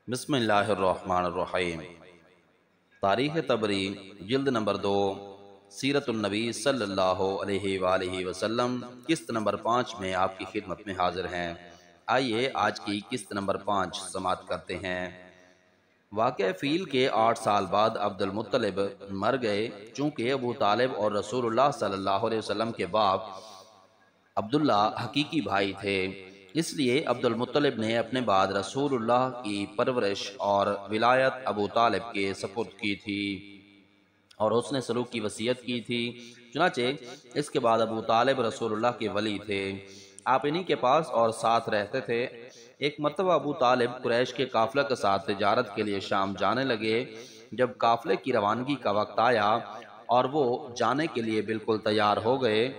بسم اللہ الرحمن الرحیم۔ تاریخ طبری جلد نمبر 2، سیرت النبی صلی اللہ علیہ وآلہ وسلم، قسط نمبر 5 میں آپ کی خدمت میں حاضر ہیں۔ آئیے آج کی قسط نمبر 5 سماعت کرتے ہیں۔ واقعہ فیل کے 8 سال بعد عبد المطلب مر گئے، چونکہ ابو طالب اور رسول اللہ صلی اللہ علیہ وسلم کے باپ عبداللہ حقیقی بھائی تھے، اس لیے عبد المطلب نے اپنے بعد رسول اللہ کی پرورش اور ولایت ابو طالب کے سپرد کی تھی، اور اس نے سلوک کی وصیت کی تھی۔ چنانچہ اس کے بعد ابو طالب رسول اللہ کے ولی تھے، آپ انہی کے پاس اور ساتھ رہتے تھے۔ ایک مرتبہ ابو طالب قریش کے قافلہ کے ساتھ تجارت کے لیے شام جانے لگے۔ جب قافلے کی روانگی کا وقت آیا اور وہ جانے کے لیے بالکل تیار ہو گئے،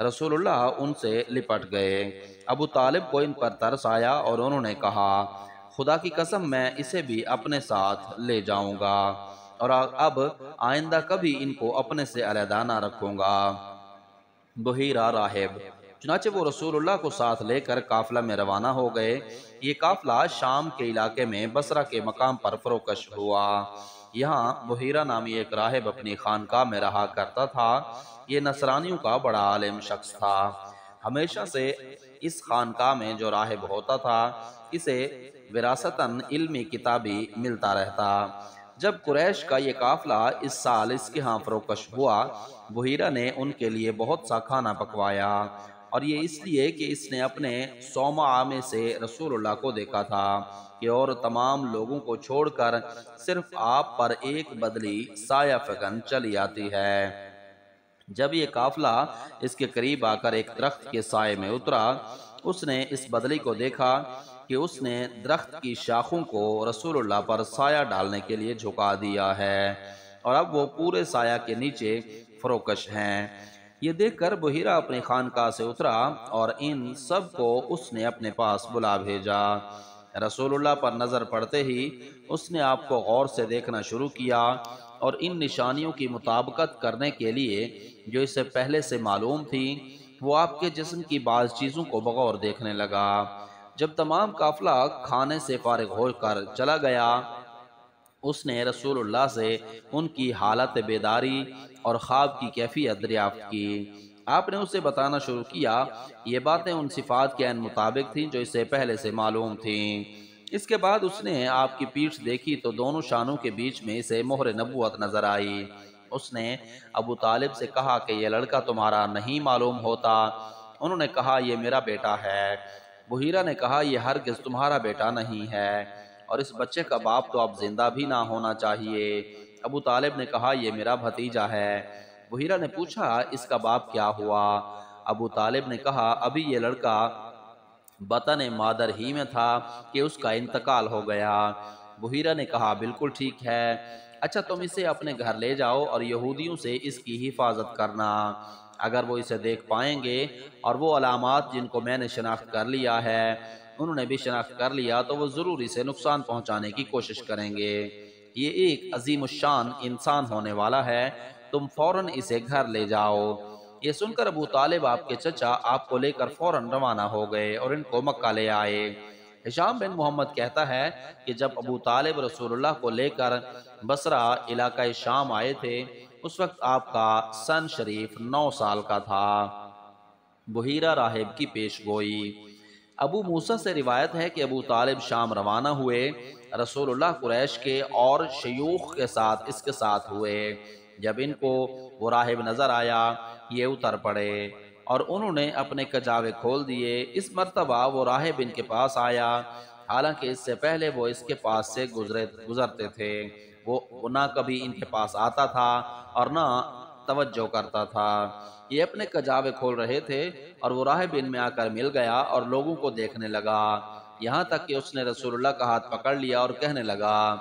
رسول اللہ ان سے لپٹ گئے۔ ابو طالب کو ان پر ترس آیا اور انہوں نے کہا، خدا کی قسم میں اسے بھی اپنے ساتھ لے جاؤں گا، اور اب آئندہ کبھی ان کو اپنے سے علیحدہ نہ رکھوں گا۔ بحیرہ راہب۔ چنانچہ وہ رسول اللہ کو ساتھ لے کر قافلہ میں روانہ ہو گئے۔ یہ قافلہ شام کے علاقے میں بصرہ کے مقام پر فروکش ہوا۔ یہاں بحیرہ نامی ایک راہب اپنی خانقاہ میں رہا کرتا تھا۔ یہ نصرانیوں کا بڑا عالم شخص تھا۔ ہمیشہ سے اس خانقاہ میں جو راہب ہوتا تھا، اسے وراثتاً علمی کتابی ملتا رہتا۔ جب قریش کا یہ قافلہ اس سال اس کے ہاں فروکش ہوا، بحیرہ نے ان کے لیے بہت سا کھانا پکوایا، اور یہ اس لیے کہ اس نے اپنے صومعہ میں سے رسول اللہ کو دیکھا تھا کہ اور تمام لوگوں کو چھوڑ کر صرف آپ پر ایک بدلی سایہ فکن چلی آتی ہے۔ جب یہ قافلہ اس کے قریب آ کر ایک درخت کے سائے میں اترا، اس نے اس بدلی کو دیکھا کہ اس نے درخت کی شاخوں کو رسول اللہ پر سایہ ڈالنے کے لیے جھکا دیا ہے، اور اب وہ پورے سایہ کے نیچے فروکش ہیں۔ یہ دیکھ کر بحیرہ اپنی خانقاہ سے اترا اور ان سب کو اس نے اپنے پاس بلا بھیجا۔ رسول اللہ پر نظر پڑتے ہی اس نے آپ کو غور سے دیکھنا شروع کیا، اور ان نشانیوں کی مطابقت کرنے کے لیے جو اسے پہلے سے معلوم تھی، وہ آپ کے جسم کی بعض چیزوں کو بغور دیکھنے لگا۔ جب تمام قافلہ کھانے سے فارغ ہو کر چلا گیا، اس نے رسول اللہ سے ان کی حالت بیداری اور خواب کی کیفیت دریافت کی۔ آپ نے اسے بتانا شروع کیا۔ یہ باتیں ان صفات کے عین مطابق تھیں جو اسے پہلے سے معلوم تھیں۔ اس کے بعد اس نے آپ کی پیٹھ دیکھی تو دونوں شانوں کے بیچ میں اسے مہر نبوت نظر آئی۔ اس نے ابو طالب سے کہا کہ یہ لڑکا تمہارا نہیں معلوم ہوتا؟ انہوں نے کہا، یہ میرا بیٹا ہے۔ بحیرہ نے کہا، یہ ہرگز تمہارا بیٹا نہیں ہے، اور اس بچے کا باپ تو اب زندہ بھی نہ ہونا چاہیے۔ ابو طالب نے کہا، یہ میرا بھتیجا ہے۔ بحیرہ نے پوچھا، اس کا باپ کیا ہوا؟ ابو طالب نے کہا، ابھی یہ لڑکا بطن مادر ہی میں تھا کہ اس کا انتقال ہو گیا۔ بحیرہ نے کہا، بالکل ٹھیک ہے، اچھا تم اسے اپنے گھر لے جاؤ اور یہودیوں سے اس کی حفاظت کرنا۔ اگر وہ اسے دیکھ پائیں گے اور وہ علامات جن کو میں نے شناخت کر لیا ہے انہوں نے بھی شناخت کر لیا، تو وہ ضرور اسے نقصان پہنچانے کی کوشش کریں گے۔ یہ ایک عظیم الشان انسان ہونے والا ہے، تم فوراً اسے گھر لے جاؤ۔ یہ سن کر ابو طالب آپ کے چچا آپ کو لے کر فوراً روانہ ہو گئے اور ان کو مکہ لے آئے۔ ہشام بن محمد کہتا ہے کہ جب ابو طالب رسول اللہ کو لے کر بصرہ علاقہ شام آئے تھے، اس وقت آپ کا سن شریف 9 سال کا تھا۔ بحیرہ راہب کی پیش گوئی۔ ابو موسیٰ سے روایت ہے کہ ابو طالب شام روانہ ہوئے، رسول اللہ قریش کے اور شیوخ کے ساتھ اس کے ساتھ ہوئے۔ جب ان کو وہ راہب نظر آیا، یہ اتر پڑے اور انہوں نے اپنے کجاوے کھول دیے۔ اس مرتبہ وہ راہب ان کے پاس آیا، حالانکہ اس سے پہلے وہ اس کے پاس سے گزرتے تھے۔ وہ نہ کبھی ان کے پاس آتا تھا اور نہ توجہ کرتا تھا۔ یہ اپنے کجاوے کھول رہے تھے اور وہ راہب ان میں آ کر مل گیا اور لوگوں کو دیکھنے لگا، یہاں تک کہ اس نے رسول اللہ کا ہاتھ پکڑ لیا اور کہنے لگا،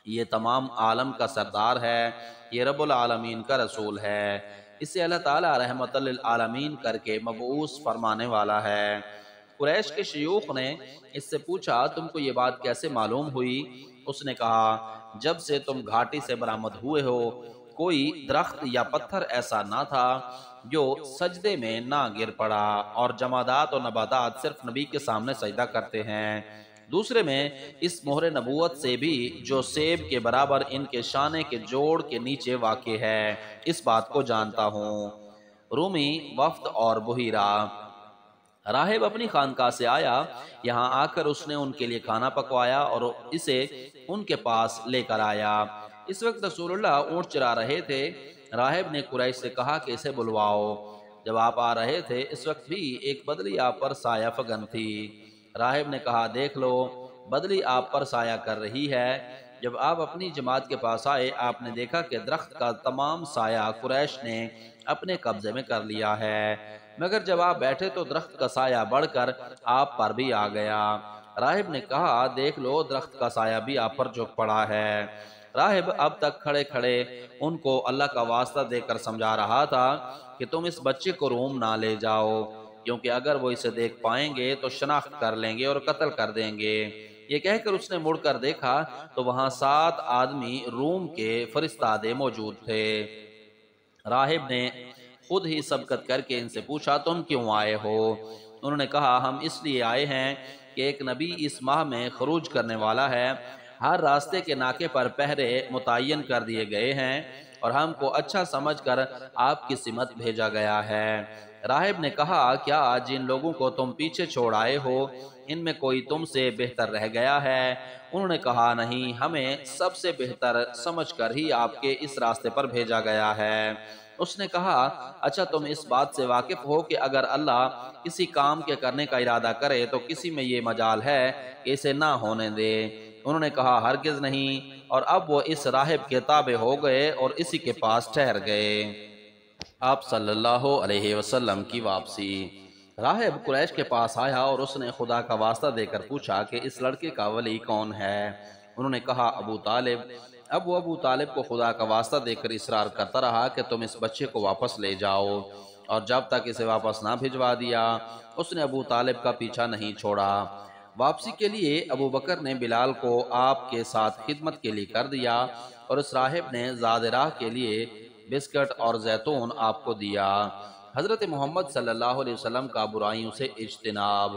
یہ تمام عالم کا سردار ہے، یہ رب العالمین کا رسول ہے، اسے اللہ تعالیٰ رحمت للعالمین کر کے مبعوث فرمانے والا ہے۔ قریش کے شیوخ نے اس سے پوچھا، تم کو یہ بات کیسے معلوم ہوئی؟ اس نے کہا، جب سے تم گھاٹی سے برآمد ہوئے ہو، کوئی درخت یا پتھر ایسا نہ تھا جو سجدے میں نہ گر پڑا، اور جمادات و نباتات صرف نبی کے سامنے سجدہ کرتے ہیں۔ دوسرے میں اس مہر نبوت سے بھی جو سیب کے برابر ان کے شانے کے جوڑ کے نیچے واقع ہے، اس بات کو جانتا ہوں۔ رومی وفد اور بحیرہ۔ راہب اپنی خانقاہ سے آیا، یہاں آ کر اس نے ان کے لیے کھانا پکوایا اور اسے ان کے پاس لے کر آیا۔ اس وقت رسول اللہ اونٹ چرا رہے تھے۔ راہب نے قریش سے کہا کہ اسے بلواؤ۔ جب آپ آ رہے تھے اس وقت بھی ایک بدلی آپ پر سایہ فگن تھی۔ راہب نے کہا دیکھ لو، بدلی آپ پر سایہ کر رہی ہے۔ جب آپ اپنی جماعت کے پاس آئے، آپ نے دیکھا کہ درخت کا تمام سایہ قریش نے اپنے قبضے میں کر لیا ہے، مگر جب آپ بیٹھے تو درخت کا سایہ بڑھ کر آپ پر بھی آ گیا۔ راہب نے کہا دیکھ لو، درخت کا سایہ بھی آپ پر جھک پڑا ہے۔ راہب اب تک کھڑے کھڑے ان کو اللہ کا واسطہ دے کر سمجھا رہا تھا کہ تم اس بچے کو روم نہ لے جاؤ، کیونکہ اگر وہ اسے دیکھ پائیں گے تو شناخت کر لیں گے اور قتل کر دیں گے۔ یہ کہہ کر اس نے مڑ کر دیکھا تو وہاں 7 آدمی روم کے فرستادے موجود تھے۔ راہب نے خود ہی سبقت کر کے ان سے پوچھا تم کیوں آئے ہو؟ انہوں نے کہا ہم اس لیے آئے ہیں کہ ایک نبی اس ماہ میں خروج کرنے والا ہے، ہر راستے کے ناکے پر پہرے متعین کر دیے گئے ہیں اور ہم کو اچھا سمجھ کر آپ کی سمت بھیجا گیا ہے۔ راہب نے کہا کیا جن لوگوں کو تم پیچھے چھوڑ آئے ہو ان میں کوئی تم سے بہتر رہ گیا ہے؟ انہوں نے کہا نہیں، ہمیں سب سے بہتر سمجھ کر ہی آپ کے اس راستے پر بھیجا گیا ہے۔ اس نے کہا اچھا تم اس بات سے واقف ہو کہ اگر اللہ کسی کام کے کرنے کا ارادہ کرے تو کسی میں یہ مجال ہے کہ اسے نہ ہونے دے؟ انہوں نے کہا ہرگز نہیں، اور اب وہ اس راہب کے تابع ہو گئے اور اسی کے پاس ٹھہر گئے۔ آپ صلی اللہ علیہ وسلم کی واپسی۔ راہب قریش کے پاس آیا اور اس نے خدا کا واسطہ دے کر پوچھا کہ اس لڑکے کا ولی کون ہے؟ انہوں نے کہا ابو طالب۔ اب وہ ابو طالب کو خدا کا واسطہ دے کر اصرار کرتا رہا کہ تم اس بچے کو واپس لے جاؤ، اور جب تک اسے واپس نہ بھجوا دیا اس نے ابو طالب کا پیچھا نہیں چھوڑا۔ واپسی کے لیے ابو بکر نے بلال کو آپ کے ساتھ خدمت کے لیے کر دیا اور اس راہب نے زاد راہ کے لیے بسکٹ اور زیتون آپ کو دیا۔ حضرت محمد صلی اللہ علیہ وسلم کا برائیوں سے اجتناب۔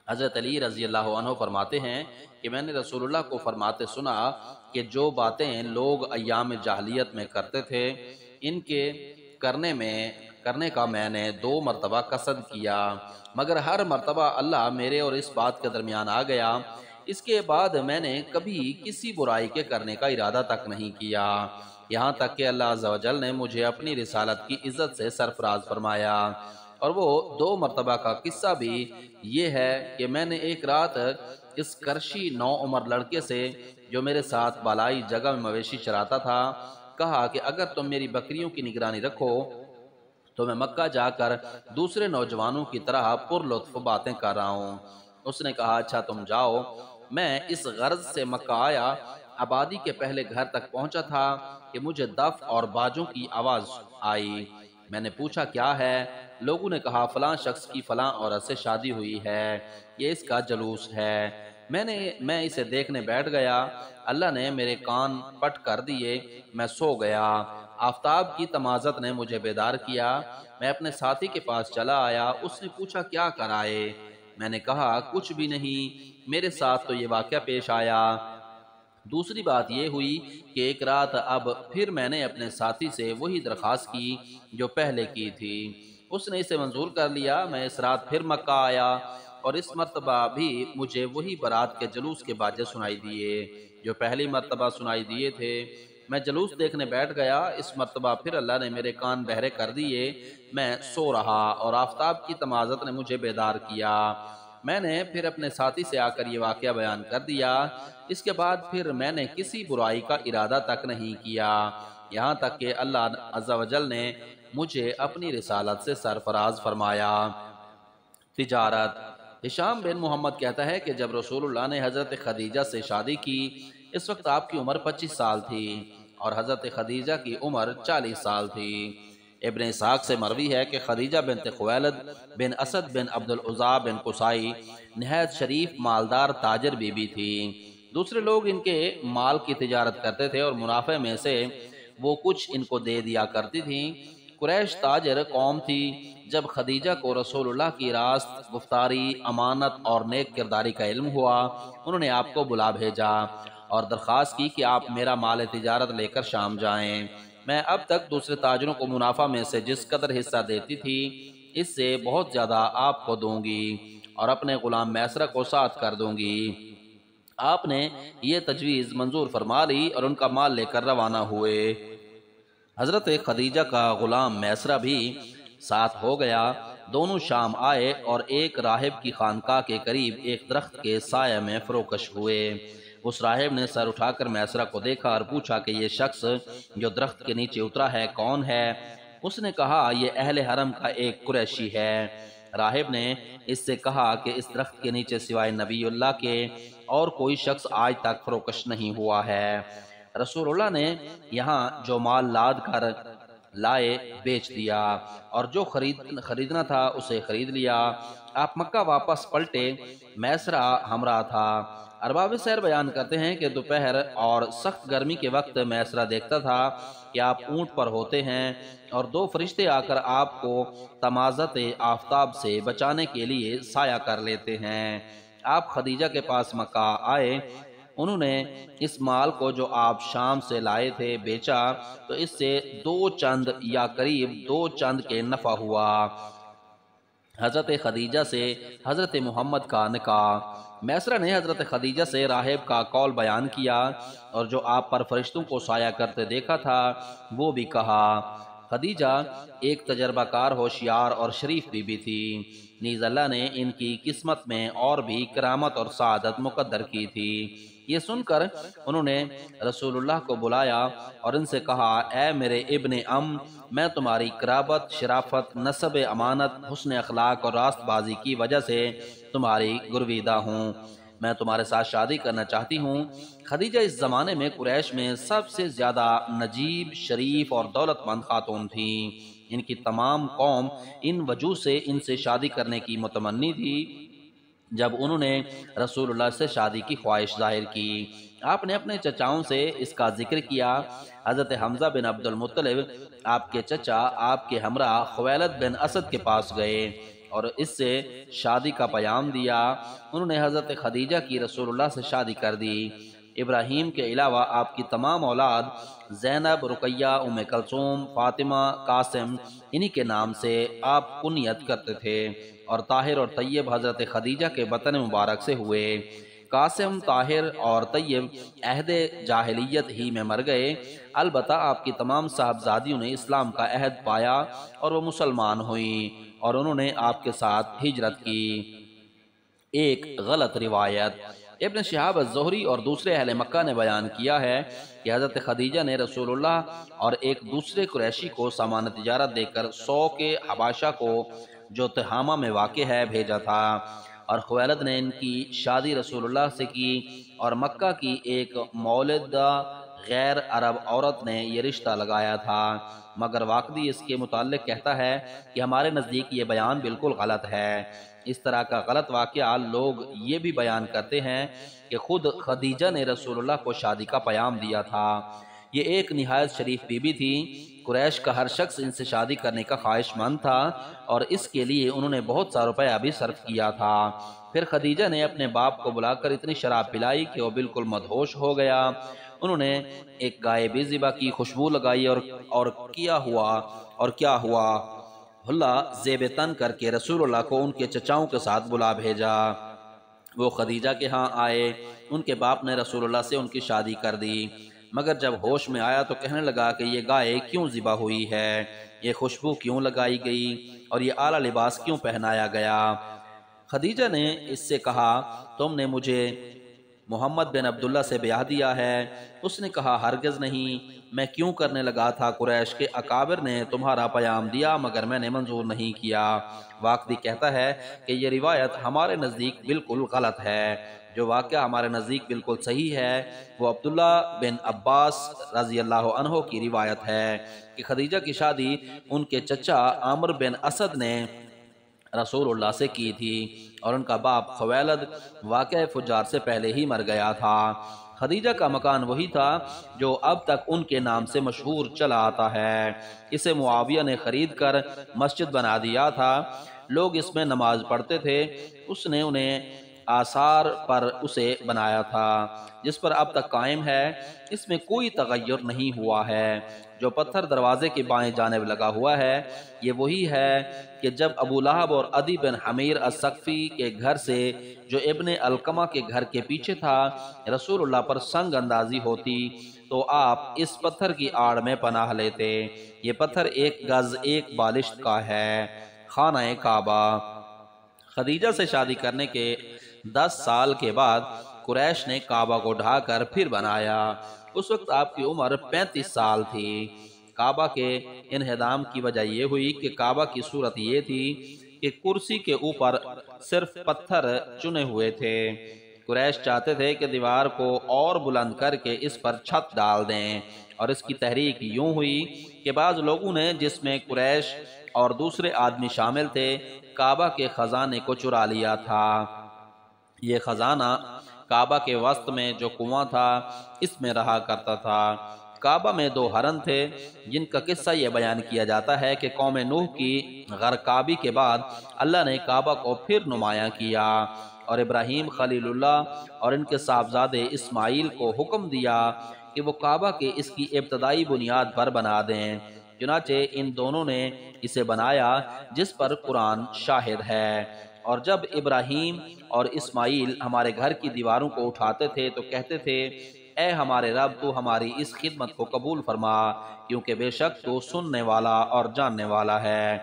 حضرت علی رضی اللہ عنہ فرماتے ہیں کہ میں نے رسول اللہ کو فرماتے سنا کہ جو باتیں لوگ ایام جاہلیت میں کرتے تھے ان کے کرنے کا میں نے 2 مرتبہ قصد کیا، مگر ہر مرتبہ اللہ میرے اور اس بات کے درمیان آ گیا۔ اس کے بعد میں نے کبھی کسی برائی کے کرنے کا ارادہ تک نہیں کیا، یہاں تک کہ اللہ عز و جل نے مجھے اپنی رسالت کی عزت سے سرفراز فرمایا۔ اور وہ 2 مرتبہ کا قصہ بھی یہ ہے کہ میں نے ایک رات اس کرشی نو عمر لڑکے سے جو میرے ساتھ بالائی جگہ میں مویشی چراتا تھا کہا کہ اگر تم میری بکریوں کی نگرانی رکھو تو میں مکہ جا کر دوسرے نوجوانوں کی طرح پر لطف باتیں کر رہا ہوں۔ اس نے کہا اچھا تم جاؤ۔ میں اس غرض سے مکہ آیا، آبادی کے پہلے گھر تک پہنچا تھا کہ مجھے دف اور باجوں کی آواز آئی۔ میں نے پوچھا کیا ہے؟ لوگوں نے کہا فلاں شخص کی فلاں عورت سے شادی ہوئی ہے، یہ اس کا جلوس ہے۔ میں اسے دیکھنے بیٹھ گیا، اللہ نے میرے کان پٹ کر دیے، میں سو گیا۔ آفتاب کی تمازت نے مجھے بیدار کیا، میں اپنے ساتھی کے پاس چلا آیا۔ اس نے پوچھا کیا کر آئے؟ میں نے کہا کچھ بھی نہیں، میرے ساتھ تو یہ واقعہ پیش آیا۔ دوسری بات یہ ہوئی کہ ایک رات اب پھر میں نے اپنے ساتھی سے وہی درخواست کی جو پہلے کی تھی، اس نے اسے منظور کر لیا۔ میں اس رات پھر مکہ آیا اور اس مرتبہ بھی مجھے وہی برات کے جلوس کے باجے سنائی دیے جو پہلی مرتبہ سنائی دیے تھے۔ میں جلوس دیکھنے بیٹھ گیا، اس مرتبہ پھر اللہ نے میرے کان بہرے کر دیے، میں سو رہا اور آفتاب کی تمازت نے مجھے بیدار کیا۔ میں نے پھر اپنے ساتھی سے آ کر یہ واقعہ بیان کر دیا۔ اس کے بعد پھر میں نے کسی برائی کا ارادہ تک نہیں کیا، یہاں تک کہ اللہ عز و جل نے مجھے اپنی رسالت سے سرفراز فرمایا۔ تجارت۔ ہشام بن محمد کہتا ہے کہ جب رسول اللہ نے حضرت خدیجہ سے شادی کی اس وقت آپ کی عمر 25 سال تھی اور حضرت خدیجہ کی عمر 40 سال تھی۔ ابن اسحاق سے مروی ہے کہ خدیجہ بنت خویلد بن اسد بن عبد العزا بن قصائی نہایت شریف مالدار تاجر بی بی تھی۔ دوسرے لوگ ان کے مال کی تجارت کرتے تھے اور منافع میں سے وہ کچھ ان کو دے دیا کرتی تھیں۔ قریش تاجر قوم تھی۔ جب خدیجہ کو رسول اللہ کی راست گفتاری، امانت اور نیک کرداری کا علم ہوا، انہوں نے آپ کو بلا بھیجا اور درخواست کی کہ آپ میرا مال تجارت لے کر شام جائیں۔ میں اب تک دوسرے تاجروں کو منافع میں سے جس قدر حصہ دیتی تھی، اس سے بہت زیادہ آپ کو دوں گی اور اپنے غلام میسرہ کو ساتھ کر دوں گی۔ آپ نے یہ تجویز منظور فرما لی اور ان کا مال لے کر روانہ ہوئے۔ حضرت خدیجہ کا غلام میسرہ بھی ساتھ ہو گیا۔ دونوں شام آئے اور ایک راہب کی خانقاہ کے قریب ایک درخت کے سایہ میں فروکش ہوئے۔ اس راہب نے سر اٹھا کر میسرہ کو دیکھا اور پوچھا کہ یہ شخص جو درخت کے نیچے اترا ہے کون ہے؟ اس نے کہا یہ اہل حرم کا ایک قریشی ہے۔ راہب نے اس سے کہا کہ اس درخت کے نیچے سوائے نبی اللہ کے اور کوئی شخص آج تک فروکش نہیں ہوا ہے۔ رسول اللہ نے یہاں جو مال لاد کر لائے بیچ دیا اور جو خریدنا تھا اسے خرید لیا۔ آپ مکہ واپس پلٹے، میسرہ ہمراہ تھا۔ ارباب سیر بیان کرتے ہیں کہ دوپہر اور سخت گرمی کے وقت میسرہ دیکھتا تھا کہ آپ اونٹ پر ہوتے ہیں اور دو فرشتے آ کر آپ کو تمازت آفتاب سے بچانے کے لیے سایہ کر لیتے ہیں۔ آپ خدیجہ کے پاس مکہ آئے، انہوں نے اس مال کو جو آپ شام سے لائے تھے بیچا تو اس سے دو چند یا قریب دو چند کے نفع ہوا۔ حضرت خدیجہ سے حضرت محمد کا نکاح۔ میسرہ نے حضرت خدیجہ سے راہب کا قول بیان کیا اور جو آپ پر فرشتوں کو سایہ کرتے دیکھا تھا وہ بھی کہا۔ خدیجہ ایک تجربہ کار، ہوشیار اور شریف بی بی تھی، نیز اللہ نے ان کی قسمت میں اور بھی کرامت اور سعادت مقدر کی تھی۔ یہ سن کر انہوں نے رسول اللہ کو بلایا اور ان سے کہا اے میرے ابن میں تمہاری قرابت، شرافت، نسب، امانت، حسن اخلاق اور راست بازی کی وجہ سے تمہاری گرویدہ ہوں۔ میں تمہارے ساتھ شادی کرنا چاہتی ہوں۔ خدیجہ اس زمانے میں قریش میں سب سے زیادہ نجیب، شریف اور دولت مند خاتون تھیں۔ ان کی تمام قوم ان وجوہ سے ان سے شادی کرنے کی متمنی تھی۔ جب انہوں نے رسول اللہ سے شادی کی خواہش ظاہر کی، آپ نے اپنے چچاؤں سے اس کا ذکر کیا۔ حضرت حمزہ بن عبد المطلب آپ کے چچا آپ کے ہمراہ خویلد بن اسد کے پاس گئے اور اس سے شادی کا پیام دیا۔ انہوں نے حضرت خدیجہ کی رسول اللہ سے شادی کر دی۔ ابراہیم کے علاوہ آپ کی تمام اولاد زینب، رقیہ، ام کلثوم، فاطمہ، قاسم انہی کے نام سے آپ کنیت کرتے تھے، اور طاہر اور طیب حضرت خدیجہ کے بطن مبارک سے ہوئے۔ قاسم، طاہر اور طیب عہد جاہلیت ہی میں مر گئے، البتہ آپ کی تمام صاحبزادیوں نے اسلام کا عہد پایا اور وہ مسلمان ہوئیں اور انہوں نے آپ کے ساتھ ہجرت کی۔ ایک غلط روایت ابن شہاب الزہری اور دوسرے اہل مکہ نے بیان کیا ہے کہ حضرت خدیجہ نے رسول اللہ اور ایک دوسرے قریشی کو سامان تجارت دے کر 100 کے حباشہ کو جو تہامہ میں واقع ہے بھیجا تھا، اور خویلد نے ان کی شادی رسول اللہ سے کی، اور مکہ کی ایک مولدہ غیر عرب عورت نے یہ رشتہ لگایا تھا، مگر واقعی اس کے متعلق کہتا ہے کہ ہمارے نزدیک یہ بیان بالکل غلط ہے۔ اس طرح کا غلط واقعہ لوگ یہ بھی بیان کرتے ہیں کہ خود خدیجہ نے رسول اللہ کو شادی کا پیام دیا تھا۔ یہ ایک نہایت شریف بی بی تھی۔ قریش کا ہر شخص ان سے شادی کرنے کا خواہش مند تھا اور اس کے لیے انہوں نے بہت سا روپیہ بھی صرف کیا تھا۔ پھر خدیجہ نے اپنے باپ کو بلا کر اتنی شراب پلائی کہ وہ بالکل مدہوش ہو گیا۔ انہوں نے ایک گائے بھی ذبح کی، خوشبو لگائی اور کیا ہوا حلہ زیب تن کر کے رسول اللہ کو ان کے چچاؤں کے ساتھ بلا بھیجا۔ وہ خدیجہ کے ہاں آئے، ان کے باپ نے رسول اللہ سے ان کی شادی کر دی، مگر جب ہوش میں آیا تو کہنے لگا کہ یہ گائے کیوں ذبح ہوئی ہے، یہ خوشبو کیوں لگائی گئی اور یہ اعلیٰ لباس کیوں پہنایا گیا۔ خدیجہ نے اس سے کہا تم نے مجھے محمد بن عبداللہ سے بیاہ دیا ہے؟ اس نے کہا ہرگز نہیں، میں کیوں کرنے لگا تھا، قریش کے اکابر نے تمہارا پیام دیا مگر میں نے منظور نہیں کیا۔ واقعی کہتا ہے کہ یہ روایت ہمارے نزدیک بالکل غلط ہے۔ جو واقعہ ہمارے نزدیک بالکل صحیح ہے وہ عبداللہ بن عباس رضی اللہ عنہ کی روایت ہے کہ خدیجہ کی شادی ان کے چچا عامر بن اسد نے رسول اللہ سے کی تھی۔ اور ان کا باپ خویلد واقع فجار سے پہلے ہی مر گیا تھا۔ خدیجہ کا مکان وہی تھا جو اب تک ان کے نام سے مشہور چلا آتا ہے۔ اسے معاویہ نے خرید کر مسجد بنا دیا تھا، لوگ اس میں نماز پڑھتے تھے۔ اس نے انہیں آثار پر اسے بنایا تھا جس پر اب تک قائم ہے، اس میں کوئی تغیر نہیں ہوا ہے۔ جو پتھر دروازے کی بائیں جانب لگا ہوا ہے یہ وہی ہے کہ جب ابو لہب اور عدی بن حمیر الثقفی کے گھر سے جو ابن علقمہ کے گھر کے پیچھے تھا رسول اللہ پر سنگ اندازی ہوتی تو آپ اس پتھر کی آڑ میں پناہ لیتے۔ یہ پتھر 1 گز 1 بالشت کا ہے۔ خانہ کعبہ۔ خدیجہ سے شادی کرنے کے 10 سال کے بعد قریش نے کعبہ کو ڈھا کر پھر بنایا۔ اس وقت آپ کی عمر 35 سال تھی۔ کعبہ کے انہدام کی وجہ یہ ہوئی کہ کعبہ کی صورت یہ تھی کہ کرسی کے اوپر صرف پتھر چنے ہوئے تھے۔ قریش چاہتے تھے کہ دیوار کو اور بلند کر کے اس پر چھت ڈال دیں، اور اس کی تحریک یوں ہوئی کہ بعض لوگوں نے جس میں قریش اور دوسرے آدمی شامل تھے کعبہ کے خزانے کو چرا لیا تھا۔ یہ خزانہ کعبہ کے وسط میں جو کنواں تھا اس میں رہا کرتا تھا۔ کعبہ میں 2 ہرن تھے جن کا قصہ یہ بیان کیا جاتا ہے کہ قوم نوح کی غرقابی کے بعد اللہ نے کعبہ کو پھر نمایاں کیا اور ابراہیم خلیل اللہ اور ان کے صاحبزادے اسماعیل کو حکم دیا کہ وہ کعبہ کے اس کی ابتدائی بنیاد پر بنا دیں۔ چنانچہ ان دونوں نے اسے بنایا جس پر قرآن شاہد ہے۔ اور جب ابراہیم اور اسماعیل ہمارے گھر کی دیواروں کو اٹھاتے تھے تو کہتے تھے اے ہمارے رب تو ہماری اس خدمت کو قبول فرما کیونکہ بے شک تو سننے والا اور جاننے والا ہے۔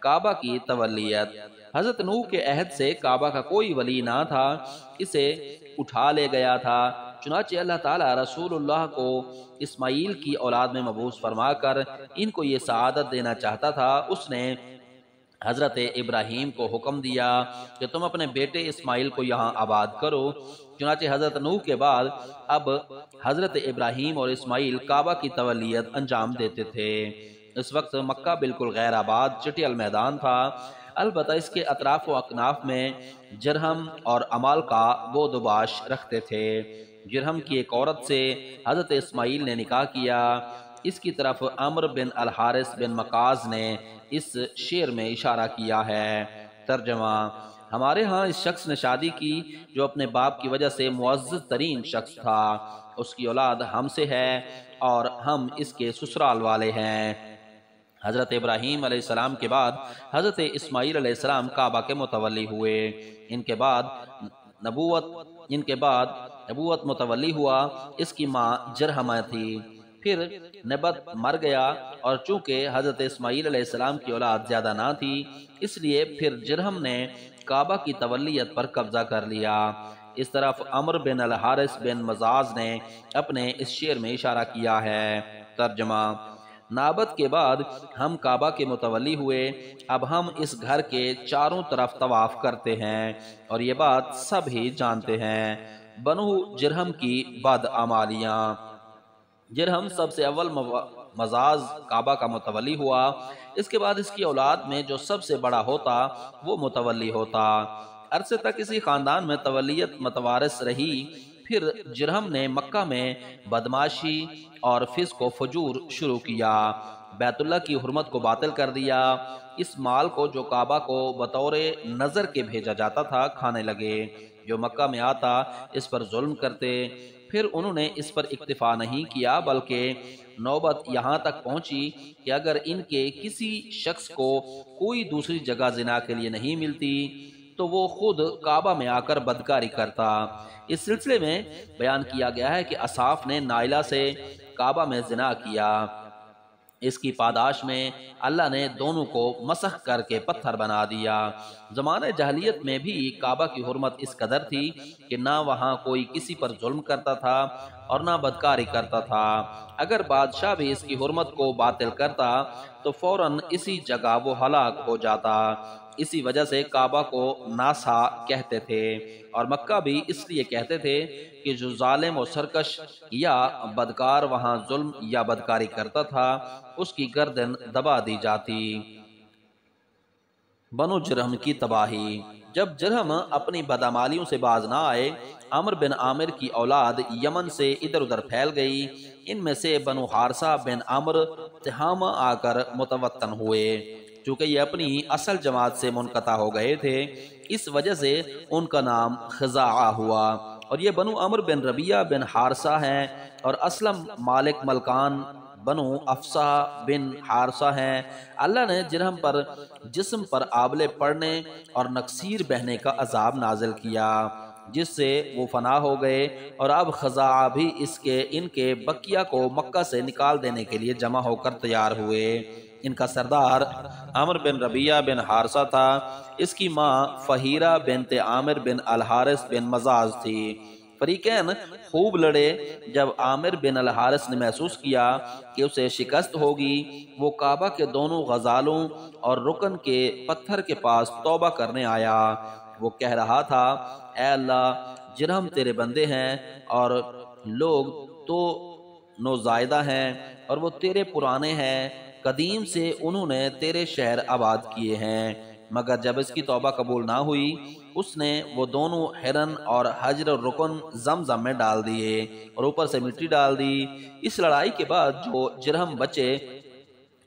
کعبہ کی تولیت۔ حضرت نوح کے عہد سے کعبہ کا کوئی ولی نہ تھا، اسے اٹھا لے گیا تھا۔ چنانچہ اللہ تعالیٰ رسول اللہ کو اسماعیل کی اولاد میں مبعوث فرما کر ان کو یہ سعادت دینا چاہتا تھا۔ اس نے حضرت ابراہیم کو حکم دیا کہ تم اپنے بیٹے اسماعیل کو یہاں آباد کرو۔ چنانچہ حضرت نوح کے بعد اب حضرت ابراہیم اور اسماعیل کعبہ کی تولیت انجام دیتے تھے۔ اس وقت مکہ بالکل غیر آباد چٹیل میدان تھا، البتہ اس کے اطراف و اکناف میں جرہم اور عمال کا بود و باش رکھتے تھے۔ جرہم کی ایک عورت سے حضرت اسماعیل نے نکاح کیا۔ اس کی طرف عمر بن الحارث بن مکاز نے اس شعر میں اشارہ کیا ہے۔ ترجمہ: ہمارے ہاں اس شخص نے شادی کی جو اپنے باپ کی وجہ سے معزز ترین شخص تھا، اس کی اولاد ہم سے ہے اور ہم اس کے سسرال والے ہیں۔ حضرت ابراہیم علیہ السلام کے بعد حضرت اسماعیل علیہ السلام کعبہ کے متولی ہوئے۔ ان کے بعد نبوت متولی ہوا، اس کی ماں جرہمہ تھی۔ پھر نبت مر گیا اور چونکہ حضرت اسماعیل علیہ السلام کی اولاد زیادہ نہ تھی اس لیے پھر جرہم نے کعبہ کی تولیت پر قبضہ کر لیا۔ اس طرف عمر بن الحارث بن مزاز نے اپنے اس شعر میں اشارہ کیا ہے۔ ترجمہ: نابت کے بعد ہم کعبہ کے متولی ہوئے، اب ہم اس گھر کے چاروں طرف طواف کرتے ہیں اور یہ بات سب ہی جانتے ہیں۔ بنو جرہم کی بدعمالیاں۔ جرہم سب سے اول مزاز کعبہ کا متولی ہوا، اس کے بعد اس کی اولاد میں جو سب سے بڑا ہوتا وہ متولی ہوتا۔ عرصے تک اسی خاندان میں تولیت متوارث رہی۔ پھر جرہم نے مکہ میں بدماشی اور فسق و فجور شروع کیا، بیت اللہ کی حرمت کو باطل کر دیا۔ اس مال کو جو کعبہ کو بطور نظر کے بھیجا جاتا تھا کھانے لگے، جو مکہ میں آتا اس پر ظلم کرتے۔ پھر انہوں نے اس پر اکتفا نہیں کیا بلکہ نوبت یہاں تک پہنچی کہ اگر ان کے کسی شخص کو کوئی دوسری جگہ زنا کے لیے نہیں ملتی تو وہ خود کعبہ میں آ کر بدکاری کرتا۔ اس سلسلے میں بیان کیا گیا ہے کہ اصحاف نے نائلہ سے کعبہ میں زنا کیا، اس کی پاداش میں اللہ نے دونوں کو مسخ کر کے پتھر بنا دیا۔ زمانہ جاہلیت میں بھی کعبہ کی حرمت اس قدر تھی کہ نہ وہاں کوئی کسی پر ظلم کرتا تھا اور نہ بدکاری کرتا تھا۔ اگر بادشاہ بھی اس کی حرمت کو باطل کرتا تو فوراً اسی جگہ وہ ہلاک ہو جاتا۔ اسی وجہ سے کعبہ کو ناسا کہتے تھے اور مکہ بھی اس لیے کہتے تھے کہ جو ظالم و سرکش یا بدکار وہاں ظلم یا بدکاری کرتا تھا اس کی گردن دبا دی جاتی۔ بنو جرہم کی تباہی۔ جب جرہم اپنی بدعمالیوں سے باز نہ آئے، عمر بن عامر کی اولاد یمن سے ادھر ادھر پھیل گئی۔ ان میں سے بنو حارثہ بن عمر تہامہ آ کر متوطن ہوئے۔ چونکہ یہ اپنی اصل جماعت سے منقطع ہو گئے تھے، اس وجہ سے ان کا نام خزاعہ ہوا۔ اور یہ بنو عمر بن ربیعہ بن حارثہ ہیں، اور اسلم مالک ملکان بنو افسا بن حارثہ ہیں۔ اللہ نے جرہم پر جسم پر آبلے پڑنے اور نکسیر بہنے کا عذاب نازل کیا، جس سے وہ فنا ہو گئے، اور اب خزاعہ بھی ان کے بقیہ کو مکہ سے نکال دینے کے لیے جمع ہو کر تیار ہوئے۔ ان کا سردار عمر بن ربیعہ بن حارثہ تھا۔ اس کی ماں فہیرہ بنت عامر بن الحارث بن مزاز تھی۔ فریقین خوب لڑے۔ جب عامر بن الحارث نے محسوس کیا کہ اسے شکست ہوگی، وہ کعبہ کے دونوں غزالوں اور رکن کے پتھر کے پاس توبہ کرنے آیا۔ وہ کہہ رہا تھا، اے اللہ، جرہم تیرے بندے ہیں، اور لوگ تو نوزائیدہ ہیں، اور وہ تیرے پرانے ہیں، قدیم سے انہوں نے تیرے شہر آباد کیے ہیں۔ مگر جب اس کی توبہ قبول نہ ہوئی، اس نے وہ دونوں ہرن اور حجر الرکن زمزم میں ڈال دیے اور اوپر سے مٹی ڈال دی۔ اس لڑائی کے بعد جو جرہم بچے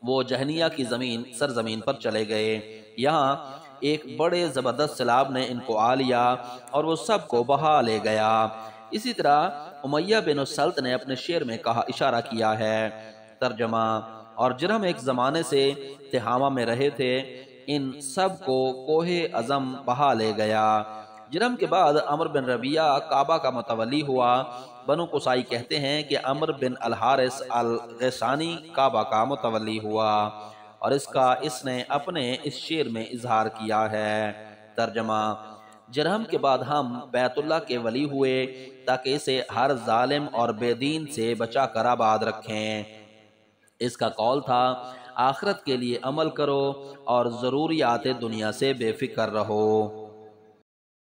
وہ جہنیہ کی سرزمین پر چلے گئے۔ یہاں ایک بڑے زبردست سیلاب نے ان کو آ لیا اور وہ سب کو بہا لے گیا۔ اسی طرح امیہ بن السلط نے اپنے شعر میں اشارہ کیا ہے۔ ترجمہ: اور جرہم ایک زمانے سے تہامہ میں رہے تھے، ان سب کو کوہ عظم بہا لے گیا۔ جرہم کے بعد عمر بن ربیعہ کعبہ کا متولی ہوا۔ بنو قصائی کہتے ہیں کہ عمر بن الحارث الغیسانی کعبہ کا متولی ہوا، اور اس نے اپنے اس شعر میں اظہار کیا ہے۔ ترجمہ: جرہم کے بعد ہم بیت اللہ کے ولی ہوئے تاکہ اسے ہر ظالم اور بے دین سے بچا کر آباد رکھیں۔ اس کا قول تھا، آخرت کے لیے عمل کرو اور ضروریات دنیا سے بے فکر رہو۔